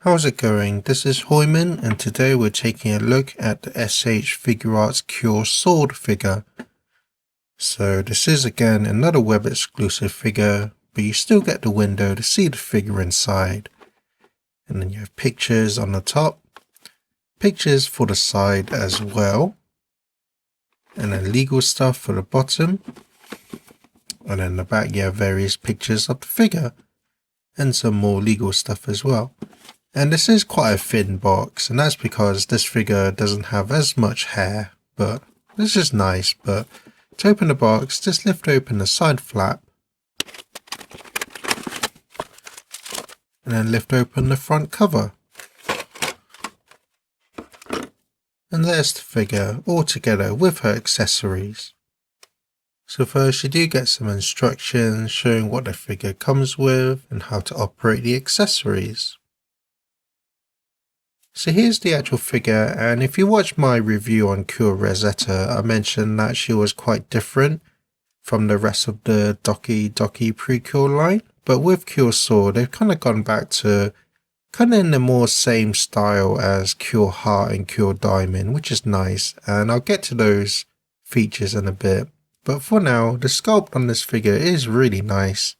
How's it going? This is Hoiman, and today we're taking a look at the S.H.Figuarts Cure Sword figure. So this is again another web exclusive figure, but you still get the window to see the figure inside. And then you have pictures on the top, pictures for the side as well, and then legal stuff for the bottom. And then the back you have various pictures of the figure, and some more legal stuff as well. And this is quite a thin box, and that's because this figure doesn't have as much hair, but this is nice. But to open the box, just lift open the side flap, and then lift open the front cover. And there's the figure all together with her accessories. So first you do get some instructions showing what the figure comes with and how to operate the accessories. So here's the actual figure, and if you watch my review on Cure Rosetta, I mentioned that she was quite different from the rest of the Doki Doki Precure line, but with Cure Sword they've kind of gone back to kind of in the more same style as Cure Heart and Cure Diamond, which is nice, and I'll get to those features in a bit. But for now, the sculpt on this figure is really nice.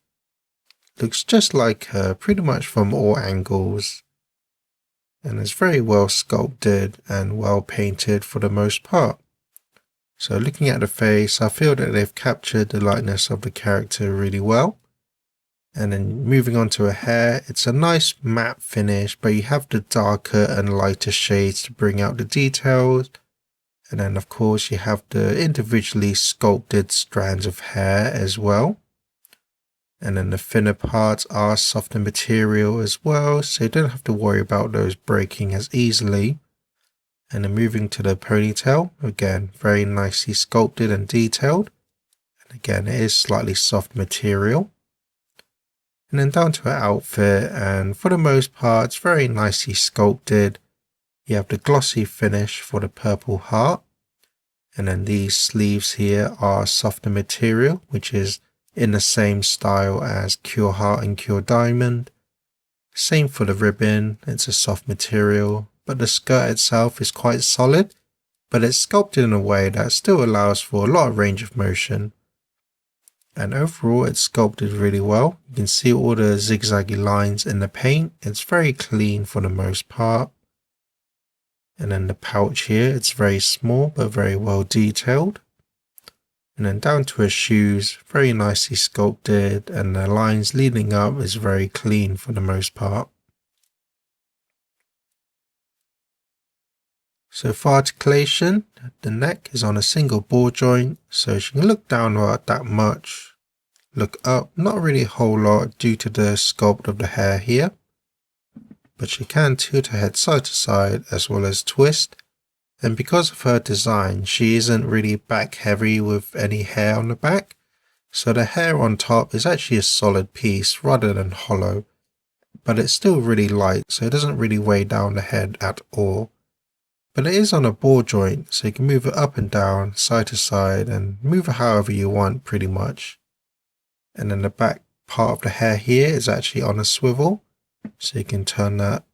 Looks just like her pretty much from all angles. And it's very well sculpted and well painted for the most part. So looking at the face, I feel that they've captured the likeness of the character really well. And then moving on to her hair, it's a nice matte finish, but you have the darker and lighter shades to bring out the details. And then of course you have the individually sculpted strands of hair as well. And then the thinner parts are softer material as well, so you don't have to worry about those breaking as easily. And then moving to the ponytail, again very nicely sculpted and detailed. And again it is slightly soft material. And then down to her outfit, and for the most part it's very nicely sculpted. You have the glossy finish for the purple heart. And then these sleeves here are softer material, which is in the same style as Cure Heart and Cure Diamond. Same for the ribbon, it's a soft material, but the skirt itself is quite solid, but it's sculpted in a way that still allows for a lot of range of motion. And overall it's sculpted really well. You can see all the zigzaggy lines in the paint. It's very clean for the most part. And then the pouch here, it's very small but very well detailed. And then down to her shoes, very nicely sculpted, and the lines leading up is very clean for the most part. So for articulation, the neck is on a single ball joint, so she can look down not that much. Look up, not really a whole lot due to the sculpt of the hair here. But she can tilt her head side to side as well as twist. And because of her design, she isn't really back heavy with any hair on the back. So the hair on top is actually a solid piece rather than hollow. But it's still really light, so it doesn't really weigh down the head at all. But it is on a ball joint, so you can move it up and down, side to side, and move it however you want pretty much. And then the back part of the hair here is actually on a swivel. So you can turn that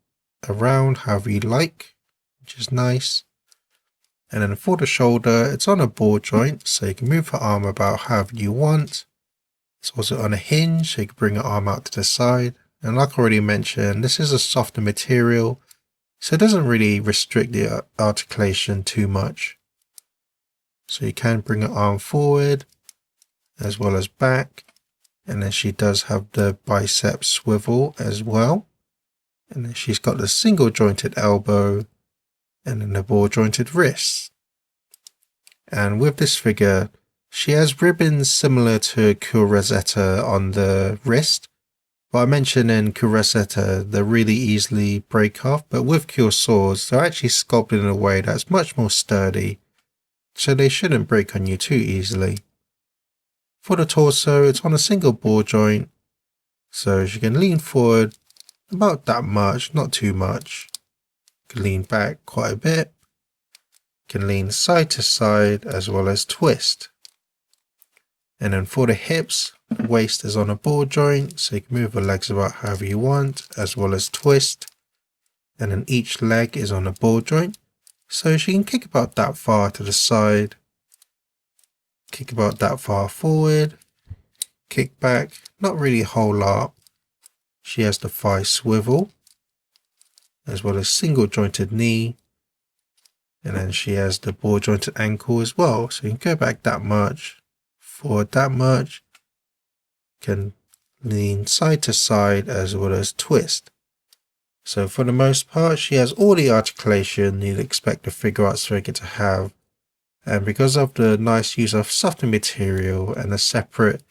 around however you like, which is nice. And then for the shoulder, it's on a ball joint, so you can move her arm about however you want. It's also on a hinge, so you can bring her arm out to the side. And like I already mentioned, this is a softer material, so it doesn't really restrict the articulation too much. So you can bring her arm forward as well as back. And then she does have the bicep swivel as well. And then she's got the single jointed elbow and then the ball jointed wrists. And with this figure, she has ribbons similar to Cure Rosetta on the wrist. But I mentioned in Cure Rosetta, they really easily break off. But with Cure Swords, they're actually sculpted in a way that's much more sturdy. So they shouldn't break on you too easily. For the torso, it's on a single ball joint, so she can lean forward about that much, not too much. Can lean back quite a bit. Can lean side to side as well as twist. And then for the hips, the waist is on a ball joint, so you can move the legs about however you want, as well as twist. and then each leg is on a ball joint. So she can kick about that far to the side, kick about that far forward, kick back, not really a whole lot. She has the thigh swivel, as well as single jointed knee, and then she has the ball jointed ankle as well. So you can go back that much, forward that much, can lean side to side as well as twist. So for the most part, she has all the articulation you'd expect a Figuarts figure to have. And because of the nice use of softer material and a separate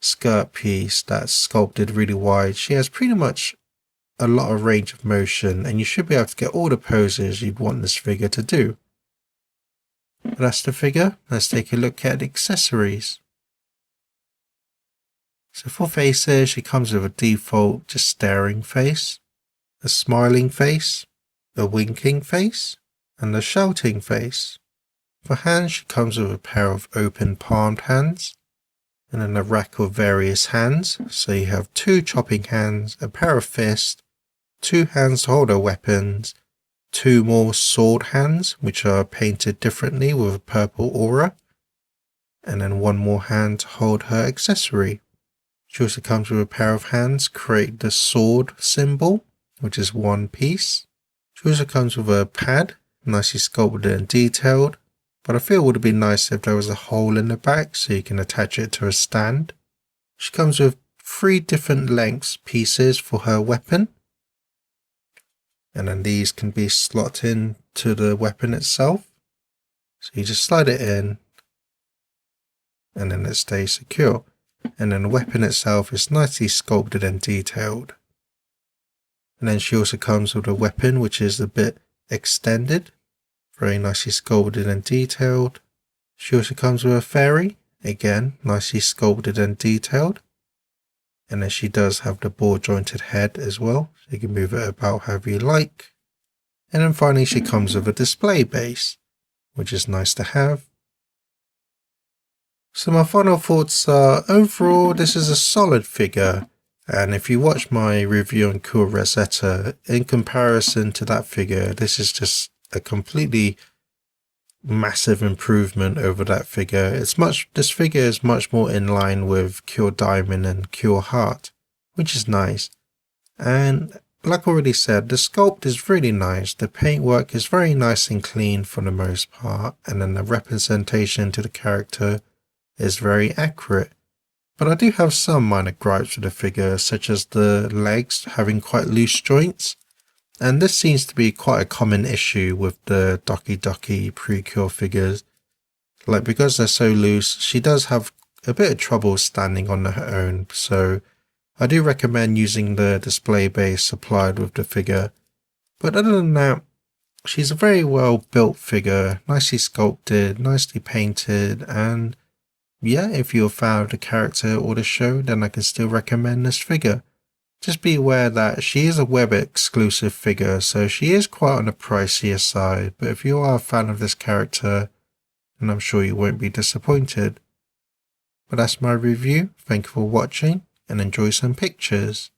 skirt piece that's sculpted really wide, she has pretty much a lot of range of motion, and you should be able to get all the poses you'd want this figure to do. But that's the figure. Let's take a look at the accessories. So for faces, she comes with a default just staring face, a smiling face, a winking face, and a shouting face. For hands, she comes with a pair of open palmed hands, and then a rack of various hands. So you have 2 chopping hands, a pair of fists, 2 hands to hold her weapons, 2 more sword hands, which are painted differently with a purple aura, and then 1 more hand to hold her accessory. She also comes with a pair of hands, create the sword symbol, which is 1 piece. She also comes with a pad, nicely sculpted and detailed, but I feel it would have been nice if there was a hole in the back so you can attach it to a stand. She comes with 3 different lengths pieces for her weapon, and then these can be slotted into the weapon itself. So you just slide it in, and then it stays secure. And then the weapon itself is nicely sculpted and detailed. And then she also comes with a weapon which is a bit extended, very nicely sculpted and detailed. She also comes with a fairy, again nicely sculpted and detailed. And then she does have the ball jointed head as well, so you can move it about however you like. And then finally she comes with a display base, which is nice to have. So my final thoughts are, overall this is a solid figure, and if you watch my review on Cure Rosetta, in comparison to that figure, this is just a completely massive improvement over that figure. This figure is much more in line with Cure Diamond and Cure Heart, which is nice. And like I already said, the sculpt is really nice. The paintwork is very nice and clean for the most part, and then the representation to the character is very accurate. But I do have some minor gripes with the figure, such as the legs having quite loose joints. And this seems to be quite a common issue with the Doki Doki Precure figures. Like, because they're so loose, she does have a bit of trouble standing on her own. So I do recommend using the display base supplied with the figure. But other than that, she's a very well built figure, nicely sculpted, nicely painted, and yeah, if you're a fan of the character or the show, then I can still recommend this figure. Just be aware that she is a web exclusive figure, so she is quite on the pricier side, but if you are a fan of this character, then I'm sure you won't be disappointed. But that's my review. Thank you for watching, and enjoy some pictures.